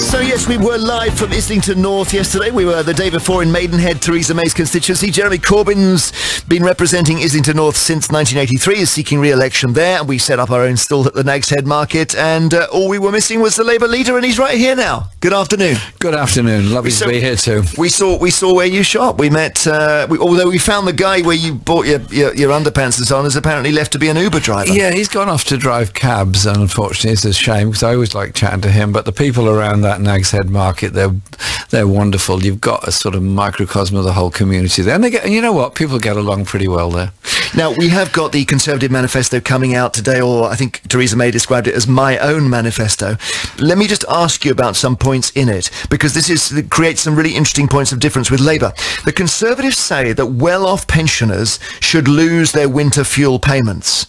So yes, we were live from Islington North yesterday. We were the day before in Maidenhead, Theresa May's constituency. Jeremy Corbyn's been representing Islington North since 1983, is seeking re-election there. And we set up our own stall at the Nag's Head Market, and all we were missing was the Labour leader, and he's right here now. Good afternoon. Good afternoon. Lovely to be here too. We saw where you shop. We met, although we found the guy where you bought your underpants and so on has apparently left to be an Uber driver. Yeah, he's gone off to drive cabs, and unfortunately it's a shame because I always like chatting to him. But the people around that Nag's Head Market, they're wonderful. You've got a sort of microcosm of the whole community there, and and you know what, people get along pretty well there. Now, we have got the Conservative manifesto coming out today, or I think Theresa May described it as my own manifesto. Let me just ask you about some points in it, because this creates some really interesting points of difference with Labour. The Conservatives say that well-off pensioners should lose their winter fuel payments.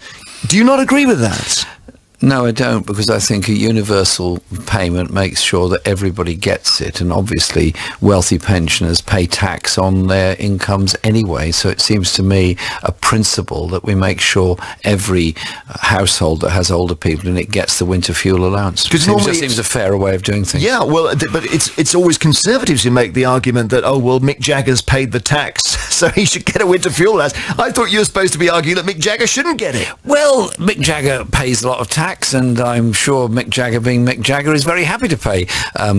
Do you not agree with that? No, I don't, because I think a universal payment makes sure that everybody gets it, and obviously wealthy pensioners pay tax on their incomes anyway, so it seems to me a principle that we make sure every household that has older people in it gets the winter fuel allowance. Because it just seems a fairer way of doing things. Yeah, well, but it's always Conservatives who make the argument that, oh, well, Mick Jagger's paid the tax, so he should get a winter fuel allowance. I thought you were supposed to be arguing that Mick Jagger shouldn't get it. Well, Mick Jagger pays a lot of tax, and I'm sure Mick Jagger, being Mick Jagger, is very happy to pay a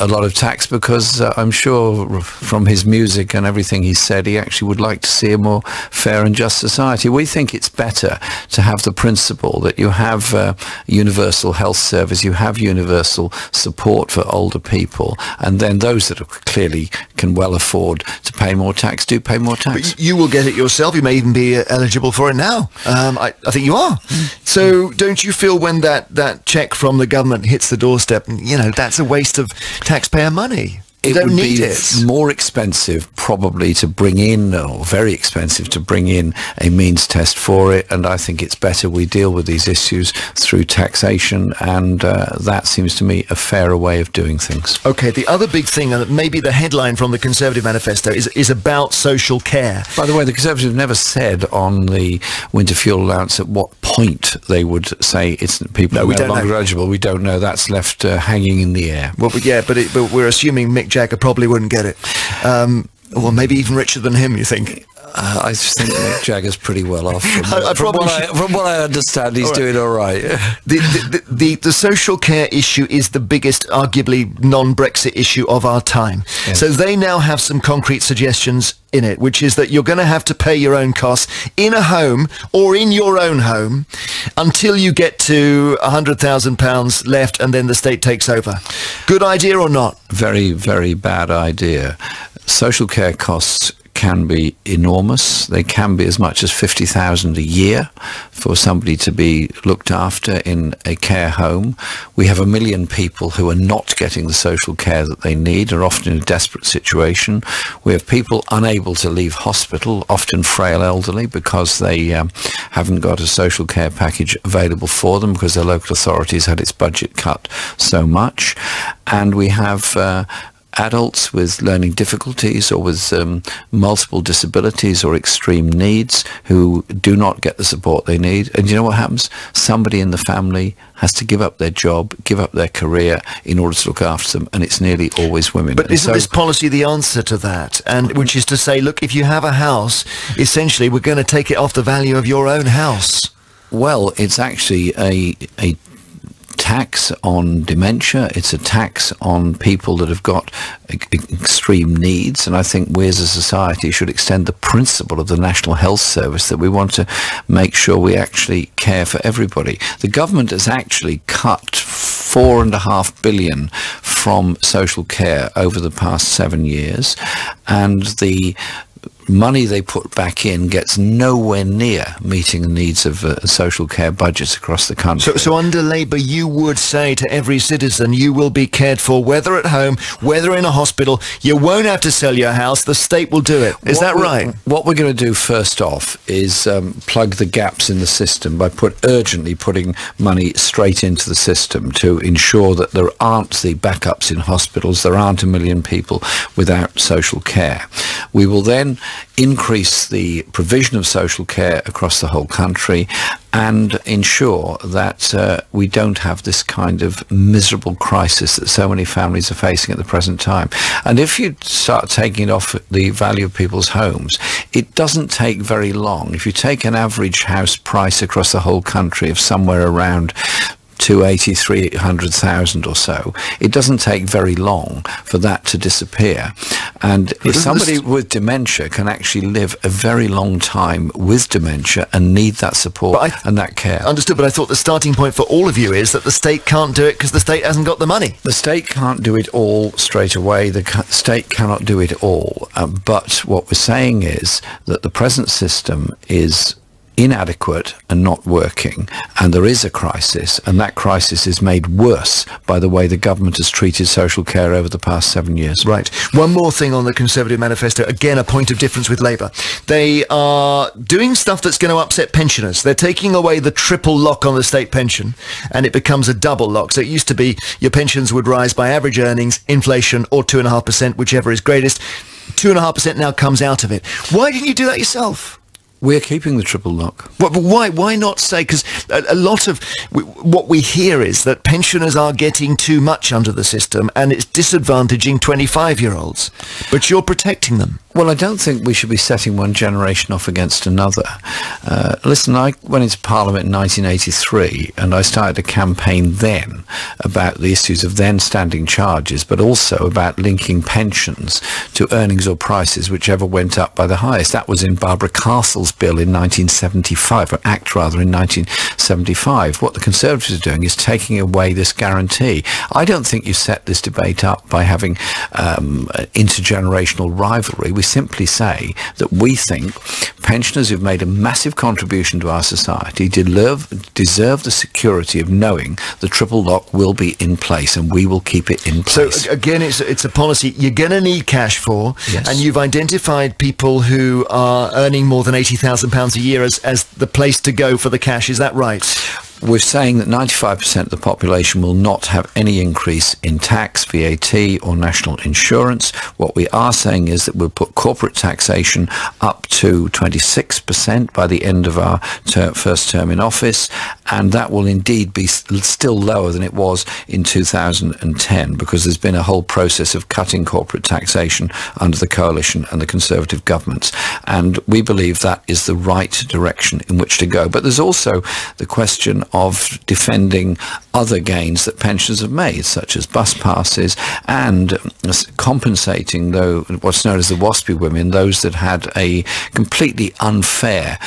lot of tax, because I'm sure from his music and everything he said, he actually would like to see a more fair and just society. We think it's better to have the principle that you have universal health service, you have universal support for older people, and then those that clearly can well afford to pay more tax do pay more tax. But you will get it yourself. You may even be eligible for it now. I think you are. So don't you feel when that cheque from the government hits the doorstep, you know, that's a waste of taxpayer money? It would be more expensive probably to bring in, or very expensive to bring in, a means test for it, and I think it's better we deal with these issues through taxation, and that seems to me a fairer way of doing things. Okay, the other big thing, and maybe the headline from the Conservative manifesto, is about social care. By the way, the Conservatives never said on the winter fuel allowance at what point they would say people are no longer eligible. We don't know. That's left hanging in the air. Well, yeah, but we're assuming Mick Jagger probably wouldn't get it. Or maybe even richer than him, you think? I think Mick Jagger's pretty well off. From what I understand, he's doing all right. The social care issue is the biggest, arguably, non-Brexit issue of our time. Yes. So they now have some concrete suggestions in it, which is that you're going to have to pay your own costs in a home or in your own home until you get to £100,000 left, and then the state takes over. Good idea or not? Very, very bad idea. Social care costs can be enormous. They can be as much as $50,000 a year for somebody to be looked after in a care home. We have 1 million people who are not getting the social care that they need, are often in a desperate situation. We have people unable to leave hospital, often frail elderly, because they haven't got a social care package available for them because their local authorities had its budget cut so much. And we have adults with learning difficulties or with multiple disabilities or extreme needs who do not get the support they need. And you know what happens? Somebody in the family has to give up their job, give up their career in order to look after them, and it's nearly always women. But isn't this policy the answer to that? And which is to say, look, if you have a house, essentially we're going to take it off the value of your own house. Well, it's actually a tax on dementia. It's a tax on people that have got extreme needs, and I think we as a society should extend the principle of the National Health Service, that we want to make sure we actually care for everybody. The government has actually cut $4.5 billion from social care over the past 7 years, and the money they put back in gets nowhere near meeting the needs of social care budgets across the country. So under Labour, you would say to every citizen, you will be cared for, whether at home, whether in a hospital. You won't have to sell your house. The state will do it. Is that right? What we're going to do first off is plug the gaps in the system by urgently putting money straight into the system to ensure that there aren't the backups in hospitals. There aren't 1 million people without social care. We will then increase the provision of social care across the whole country, and ensure that we don't have this kind of miserable crisis that so many families are facing at the present time. And if you start taking it off the value of people's homes, it doesn't take very long. If you take an average house price across the whole country of somewhere around 280, 300,000 or so, it doesn't take very long for that to disappear. And if somebody with dementia can actually live a very long time with dementia and need that support and that care. Understood, but I thought the starting point for all of you is that the state can't do it because the state hasn't got the money. The state can't do it all straight away. The state cannot do it all. But what we're saying is that the present system is inadequate and not working, and there is a crisis, and that crisis is made worse by the way the government has treated social care over the past 7 years. Right. One more thing on the Conservative manifesto, again a point of difference with Labour. They are doing stuff that's going to upset pensioners. They're taking away the triple lock on the state pension, and it becomes a double lock. So it used to be your pensions would rise by average earnings, inflation, or 2.5%, whichever is greatest. 2.5% now comes out of it. Why didn't you do that yourself? We're keeping the triple lock. But why not say, because a lot of what we hear is that pensioners are getting too much under the system and it's disadvantaging 25-year-olds, but you're protecting them. Well, I don't think we should be setting one generation off against another. Listen, I went into Parliament in 1983 and I started a campaign then about the issues of then standing charges, but also about linking pensions to earnings or prices, whichever went up by the highest. That was in Barbara Castle's bill in 1975, or Act rather, in 1975. What the Conservatives are doing is taking away this guarantee. I don't think you set this debate up by having intergenerational rivalry. We simply say that we think pensioners who've made a massive contribution to our society deserve the security of knowing the triple lock will be in place and we will keep it in place. So again, it's a policy you're going to need cash for, yes. And you've identified people who are earning more than £80,000 a year as the place to go for the cash. Is that right? We're saying that 95% of the population will not have any increase in tax, VAT or national insurance. What we are saying is that we'll put corporate taxation up to 26% by the end of our first term in office, and that will indeed be still lower than it was in 2010, because there's been a whole process of cutting corporate taxation under the Coalition and the Conservative governments, and we believe that is the right direction in which to go. But there's also the question of defending other gains that pensioners have made, such as bus passes, and compensating what's known as the WASPy women, those that had a completely unfair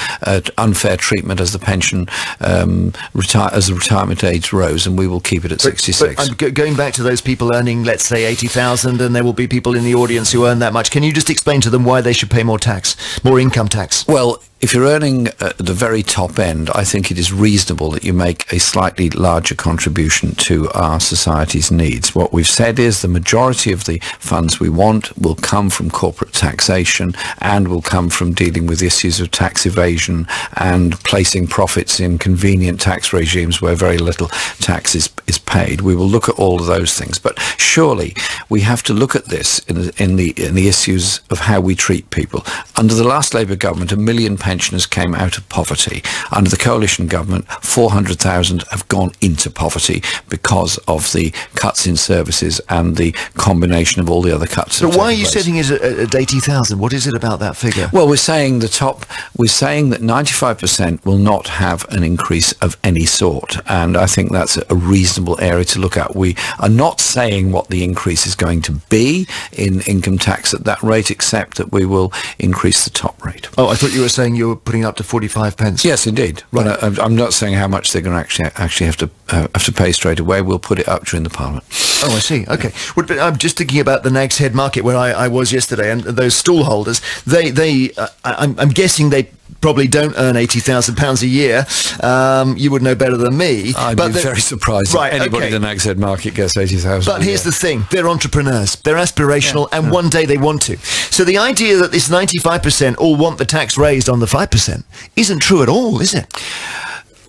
treatment as the pension as the retirement age rose, and we will keep it at 66. But I'm going back to those people earning, let's say, 80,000, and there will be people in the audience who earn that much. Can you just explain to them why they should pay more tax, more income tax? Well, if you're earning at the very top end, I think it is reasonable that you make a slightly larger contribution to our society's needs. What we've said is the majority of the funds we want will come from corporate taxation and will come from dealing with issues of tax evasion and placing profits in convenient tax regimes where very little tax is paid. We will look at all of those things, but surely we have to look at this in the issues of how we treat people. Under the last Labour government, 1 million pensioners came out of poverty. Under the Coalition government, 400,000 have gone into poverty because of the cuts in services and the combination of all the other cuts. So why are you setting it at 80,000? What is it about that figure? Well, we're saying that 95% will not have an increase of any sort, and I think that's a reasonable area to look at. We are not saying what the increase is going to be in income tax at that rate, except that we will increase the top rate. Oh, I thought you were saying you were putting it up to 45 pence. Yes, indeed. Right. But I'm not saying how much they're going to actually have to pay straight away. We'll put it up during the Parliament. Oh, I see. Okay. Well, but I'm just thinking about the Nag's Head market where I was yesterday, and those stall holders. I'm guessing they probably don't earn £80,000 a year. You would know better than me. I'd be very surprised if anybody in the Nag's Head market gets 80,000. But here's the thing. They're entrepreneurs. They're aspirational, and one day they want to. So the idea that this 95% all want the tax raised on the 5% isn't true at all, is it?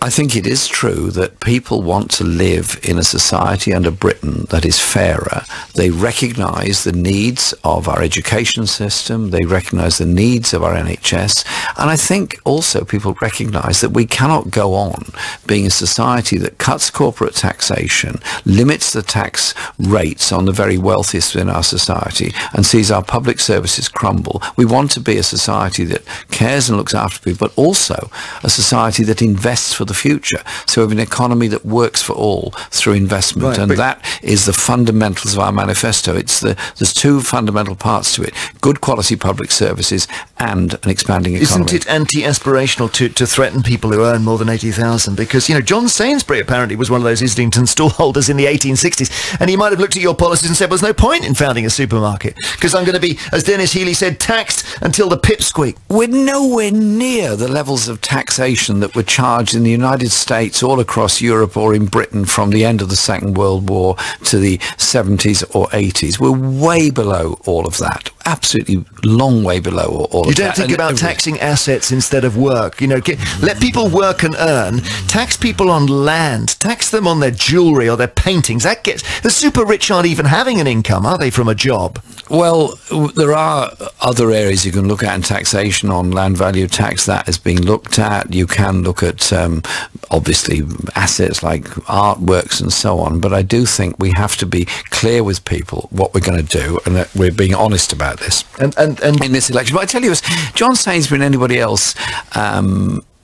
I think it is true that people want to live in a society under Britain that is fairer. They recognise the needs of our education system. They recognise the needs of our NHS. And I think also people recognise that we cannot go on being a society that cuts corporate taxation, limits the tax rates on the very wealthiest within our society, and sees our public services crumble. We want to be a society that cares and looks after people, but also a society that invests for the future. So we have an economy that works for all through investment. Right, and that is the fundamentals of our manifesto. There's two fundamental parts to it: good quality public services and an expanding economy. Isn't it anti-aspirational to threaten people who earn more than 80,000? Because, you know, John Sainsbury apparently was one of those Islington stallholders in the 1860s, and he might have looked at your policies and said, well, there's no point in founding a supermarket, because I'm going to be, as Dennis Healey said, taxed until the pipsqueak. We're nowhere near the levels of taxation that were charged in the United States, all across Europe, or in Britain from the end of the Second World War to the 70s or 80s. We're way below all of that. Absolutely long way below all of that. You don't think about taxing assets instead of work. You know, let people work and earn. Tax people on land. Tax them on their jewellery or their paintings. That gets... The super rich aren't even having an income, are they, from a job? Well, there are other areas you can look at in taxation. On land value tax, that is being looked at. You can look at, obviously, assets like artworks and so on. But I do think we have to be clear with people what we're going to do, and that we're being honest about this and in this election. But I tell you, as John Sainsbury and anybody else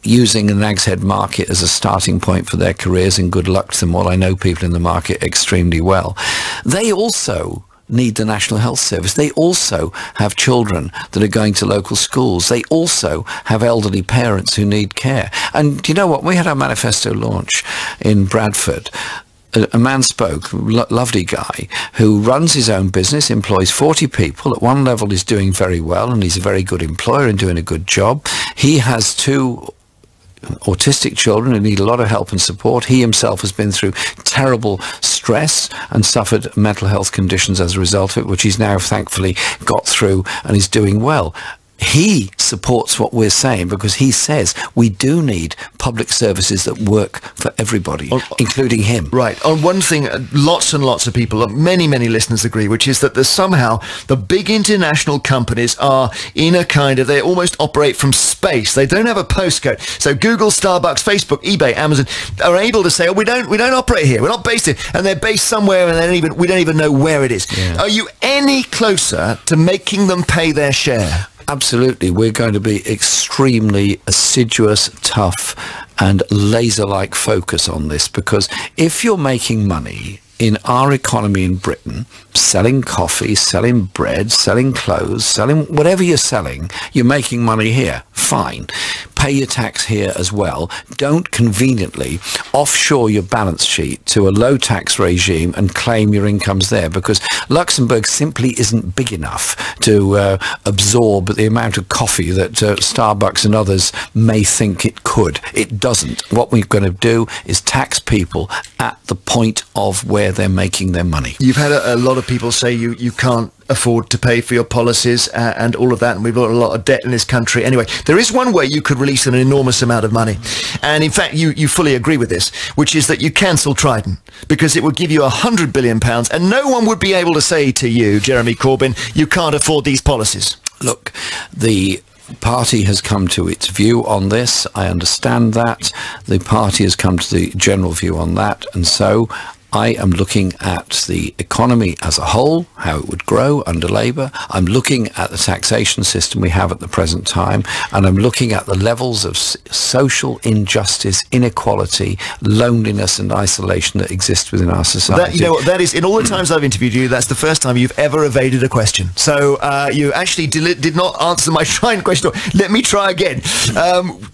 using the Nag's Head market as a starting point for their careers, and good luck to them all. I know people in the market extremely well. They also need the National Health Service. They also have children that are going to local schools. They also have elderly parents who need care. And you know what? We had our manifesto launch in Bradford. A man spoke, lovely guy, who runs his own business, employs 40 people. At one level is doing very well, and he's a very good employer and doing a good job. He has 2 autistic children who need a lot of help and support. He himself has been through terrible stress and suffered mental health conditions as a result of it, which he's now thankfully got through and is doing well. He supports what we're saying, because he says we do need public services that work for everybody, including him. Right. On one thing, lots and lots of people, many listeners agree, which is that there's somehow the big international companies are in a kind of, they almost operate from space. They don't have a postcode. So Google, Starbucks, Facebook, eBay, Amazon are able to say, oh, we don't operate here. We're not based here. And they're based somewhere, and we don't even know where it is. Yeah. Are you any closer to making them pay their share? Absolutely. We're going to be extremely assiduous, tough, and laser-like focus on this, because if you're making money in our economy in Britain, selling coffee, selling bread, selling clothes, selling whatever you're selling, you're making money here. Fine. Pay your tax here as well. Don't conveniently offshore your balance sheet to a low tax regime and claim your incomes there, because Luxembourg simply isn't big enough to absorb the amount of coffee that Starbucks and others may think it could. It doesn't. What we're going to do is tax people at the point of where they're making their money. You've had a lot of people say you can't afford to pay for your policies and all of that, and we've got a lot of debt in this country. Anyway, there is one way you could release an enormous amount of money, and in fact you fully agree with this, which is that you cancel Trident, because it would give you £100 billion, and no one would be able to say to you, Jeremy Corbyn, you can't afford these policies. Look, the party has come to its view on this. I understand that. The party has come to the general view on that, and so I am looking at the economy as a whole, how it would grow under Labour. I'm looking at the taxation system we have at the present time, and I'm looking at the levels of social injustice, inequality, loneliness and isolation that exist within our society. You know what, that is, in all the times I've interviewed you, that's the first time you've ever evaded a question. So you actually did not answer my Trident question. Let me try again.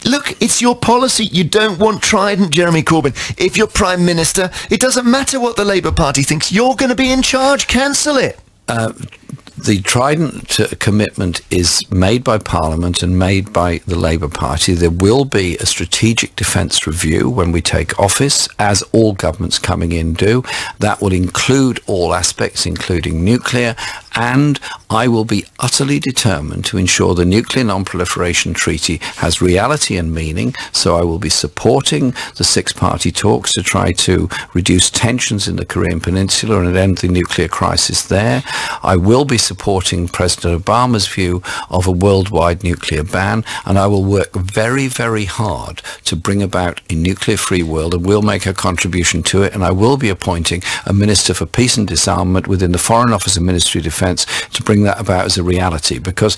Look, it's your policy. You don't want Trident, Jeremy Corbyn. If you're Prime Minister, it doesn't matter what the Labour Party thinks. You're going to be in charge. Cancel it. The Trident commitment is made by Parliament and made by the Labour Party. There will be a strategic defence review when we take office, as all governments coming in do. That will include all aspects, including nuclear, And I will be utterly determined to ensure the Nuclear Non-Proliferation Treaty has reality and meaning. So I will be supporting the six-party talks to try to reduce tensions in the Korean Peninsula and end the nuclear crisis there. I will be supporting President Obama's view of a worldwide nuclear ban, and I will work very, very hard to bring about a nuclear-free world, and will make a contribution to it. And I will be appointing a Minister for Peace and Disarmament within the Foreign Office and Ministry of Defence to bring that about as a reality, because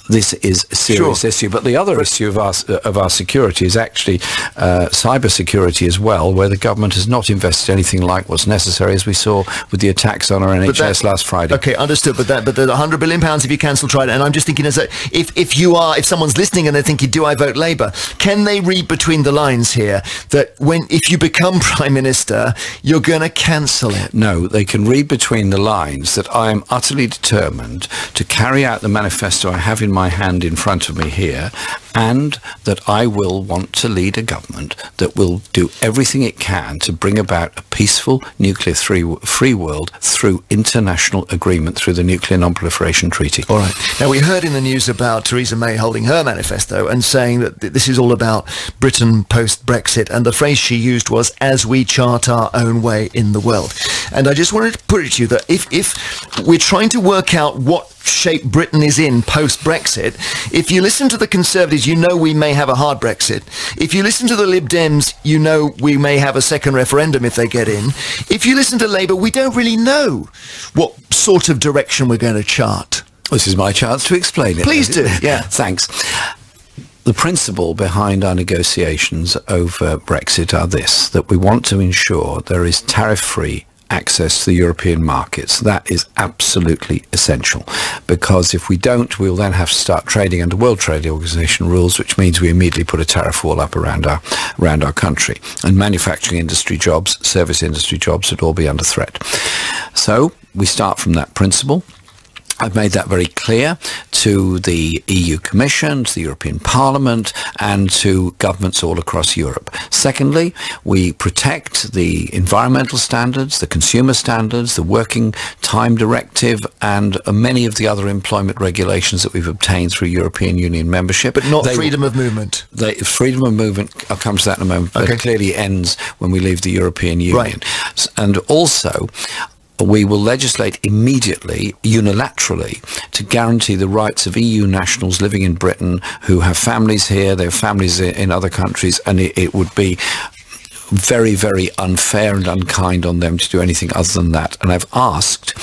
this is a serious issue. But the other issue of our security is actually cyber security as well, where the government has not invested anything like what's necessary, as we saw with the attacks on our NHS last Friday. Okay, understood. But the £100 billion if you cancel Trident, and I'm just thinking, as that if someone's listening and they're thinking, do I vote Labour? Can they read between the lines here that if you become Prime Minister, you're going to cancel it? No, they can read between the lines that I am utterly determined to carry out the manifesto I have in my hand in front of me here, and that I will want to lead a government that will do everything it can to bring about a peaceful nuclear-free world through international agreement, through the Nuclear Non-Proliferation Treaty. All right. Now, we heard in the news about Theresa May holding her manifesto and saying that this is all about Britain post-Brexit, and the phrase she used was, as we chart our own way in the world. And I just wanted to put it to you that if we're trying to work out what shape Britain is in post-Brexit, if you listen to the Conservatives, you know we may have a hard Brexit. If you listen to the Lib Dems, you know we may have a second referendum if they get in. If you listen to Labour, we don't really know what sort of direction we're going to chart. This is my chance to explain it. Please do. Yeah. Thanks. The principle behind our negotiations over Brexit are this, that we want to ensure there is tariff-free access to the European markets. That is absolutely essential, because if we don't, we'll then have to start trading under World Trade Organization rules, which means we immediately put a tariff wall up around our country, and manufacturing industry jobs, service industry jobs would all be under threat. So we start from that principle. I've made that very clear to the EU Commission, to the European Parliament, and to governments all across Europe. Secondly, we protect the environmental standards, the consumer standards, the working time directive, and many of the other employment regulations that we've obtained through European Union membership. But not freedom of movement. Freedom of movement, I'll come to that in a moment, but it clearly ends when we leave the European Union. Right. And also, we will legislate immediately, unilaterally, to guarantee the rights of EU nationals living in Britain who have families here, they have families in other countries, and it would be very, very unfair and unkind on them to do anything other than that. And I've asked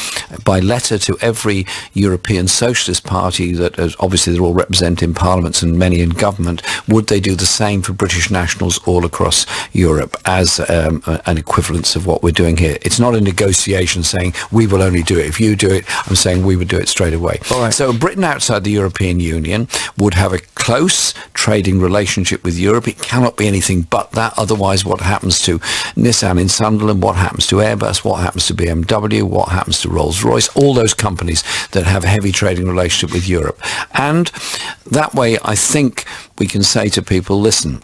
by letter to every European Socialist Party that obviously they're all represented in parliaments and many in government, would they do the same for British nationals all across Europe as an equivalence of what we're doing here. It's not a negotiation saying we will only do it if you do it. I'm saying we would do it straight away. All right. So Britain outside the European Union would have a close trading relationship with Europe. It cannot be anything but that. Otherwise, what happens to Nissan in Sunderland, what happens to Airbus, what happens to BMW, what happens to Rolls-Royce, all those companies that have a heavy trading relationship with Europe. And that way, I think we can say to people, listen,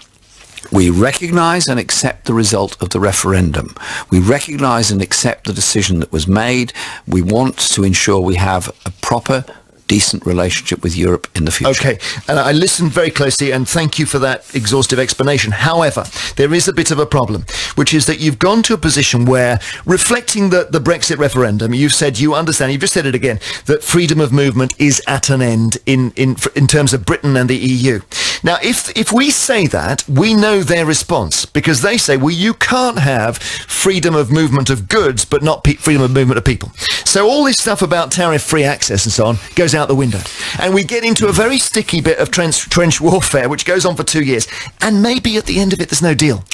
we recognise and accept the result of the referendum. We recognise and accept the decision that was made. We want to ensure we have a proper, decent relationship with Europe in the future. Okay, and I listened very closely, and thank you for that exhaustive explanation. However, there is a bit of a problem, which is that you've gone to a position where, reflecting the Brexit referendum, you've said you understand, you've just said it again, that freedom of movement is at an end in terms of Britain and the EU. Now, if we say that, we know their response, because they say, well, you can't have freedom of movement of goods, but not freedom of movement of people. So all this stuff about tariff-free access and so on goes out the window. And we get into a very sticky bit of trench warfare, which goes on for 2 years. And maybe at the end of it, there's no deal.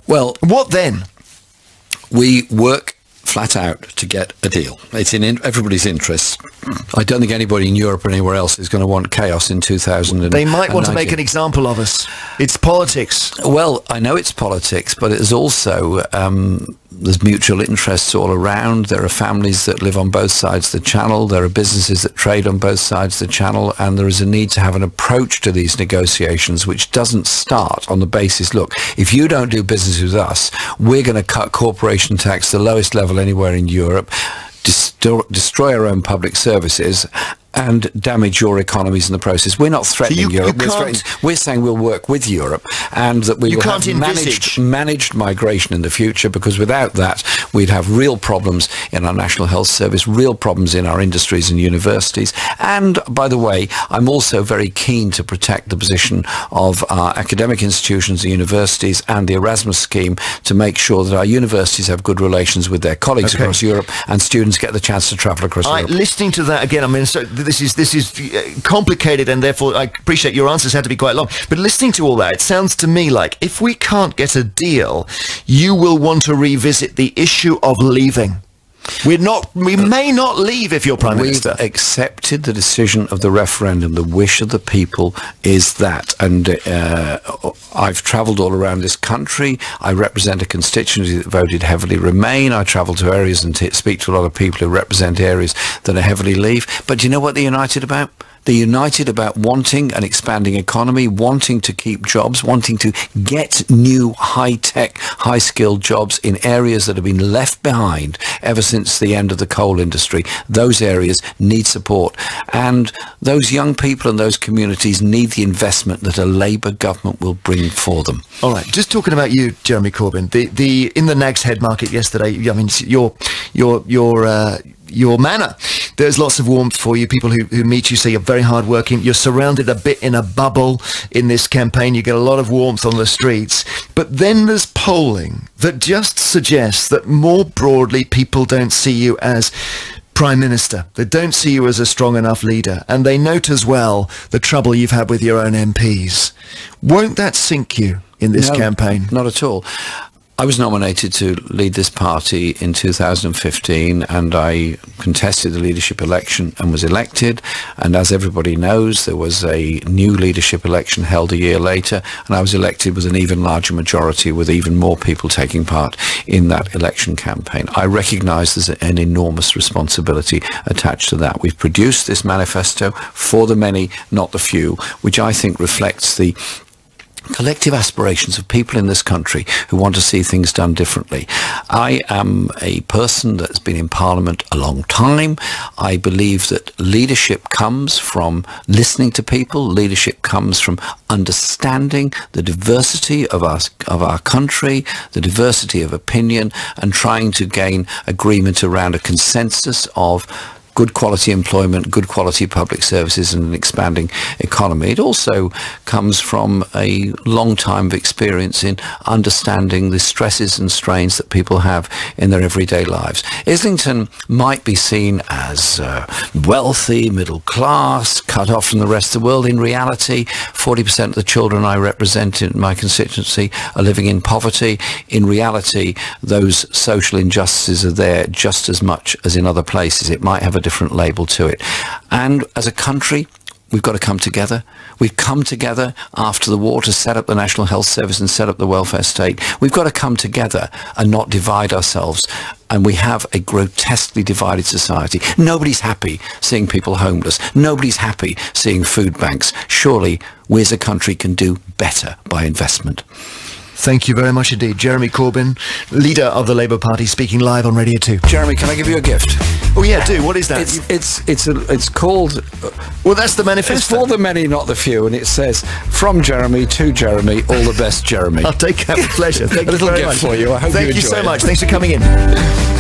Well, what then? We work flat out to get a deal. It's in everybody's interest. I don't think anybody in Europe or anywhere else is going to want chaos in 2019. They might want to make an example of us. It's politics. Well, I know it's politics, but it is also there's mutual interests all around. There are families that live on both sides of the channel. There are businesses that trade on both sides of the channel, and there is a need to have an approach to these negotiations which doesn't start on the basis, look, if you don't do business with us, we're going to cut corporation tax to the lowest level anywhere in Europe, destroy our own public services and damage your economies in the process. We're not threatening Europe. We're saying we'll work with Europe, and that we will have managed migration in the future, because without that we'd have real problems in our National Health Service, real problems in our industries and universities. And by the way, I'm also very keen to protect the position of our academic institutions and universities and the Erasmus scheme, to make sure that our universities have good relations with their colleagues across Europe, and students get the chance to travel across Europe. Listening to that again, I mean, so this is complicated, and therefore I appreciate your answers had to be quite long. But listening to all that, it sounds to me like if we can't get a deal, you will want to revisit the issue of leaving. We may not leave if you're Prime Minister. We've accepted the decision of the referendum. The wish of the people is that. And I've travelled all around this country. I represent a constituency that voted heavily Remain. I travel to areas and speak to a lot of people who represent areas that are heavily Leave. But do you know what they're united about? They're united about wanting an expanding economy, wanting to keep jobs, wanting to get new high-tech, high-skilled jobs in areas that have been left behind ever since the end of the coal industry. Those areas need support. And those young people and those communities need the investment that a Labour government will bring for them. All right. Just talking about you, Jeremy Corbyn, in the Nags Head market yesterday, I mean, your manner, there's lots of warmth for you. People who meet you say you're very hardworking. You're surrounded a bit in a bubble in this campaign. You get a lot of warmth on the streets. But then there's polling that just suggests that more broadly people don't see you as Prime Minister. They don't see you as a strong enough leader. And they note as well the trouble you've had with your own MPs. Won't that sink you in this campaign? Not at all. I was nominated to lead this party in 2015, and I contested the leadership election and was elected. And as everybody knows, there was a new leadership election held a year later, and I was elected with an even larger majority, with even more people taking part in that election campaign. I recognise there's an enormous responsibility attached to that. We've produced this manifesto for the many, not the few, which I think reflects the collective aspirations of people in this country who want to see things done differently. I am a person that's been in Parliament a long time. I believe that leadership comes from listening to people. Leadership comes from understanding the diversity of our country, the diversity of opinion, and trying to gain agreement around a consensus of good quality employment, good quality public services, and an expanding economy. It also comes from a long time of experience in understanding the stresses and strains that people have in their everyday lives. Islington might be seen as wealthy, middle class, cut off from the rest of the world. In reality, 40% of the children I represent in my constituency are living in poverty. In reality, those social injustices are there just as much as in other places. It might have a different label to it. And as a country, we've got to come together. We've come together after the war to set up the National Health Service and set up the welfare state. We've got to come together and not divide ourselves. And we have a grotesquely divided society. Nobody's happy seeing people homeless. Nobody's happy seeing food banks. Surely we as a country can do better by investment. Thank you very much indeed. Jeremy Corbyn, leader of the Labour Party, speaking live on Radio 2. Jeremy, can I give you a gift? Oh yeah, do. What is that? It's called... Well, that's the manifesto. It's for the many, not the few, and it says, "From Jeremy to Jeremy, all the best, Jeremy." I'll take that with pleasure. Thank you very much. A little gift for you. I hope you enjoy it. Thank you so much. Thanks for coming in.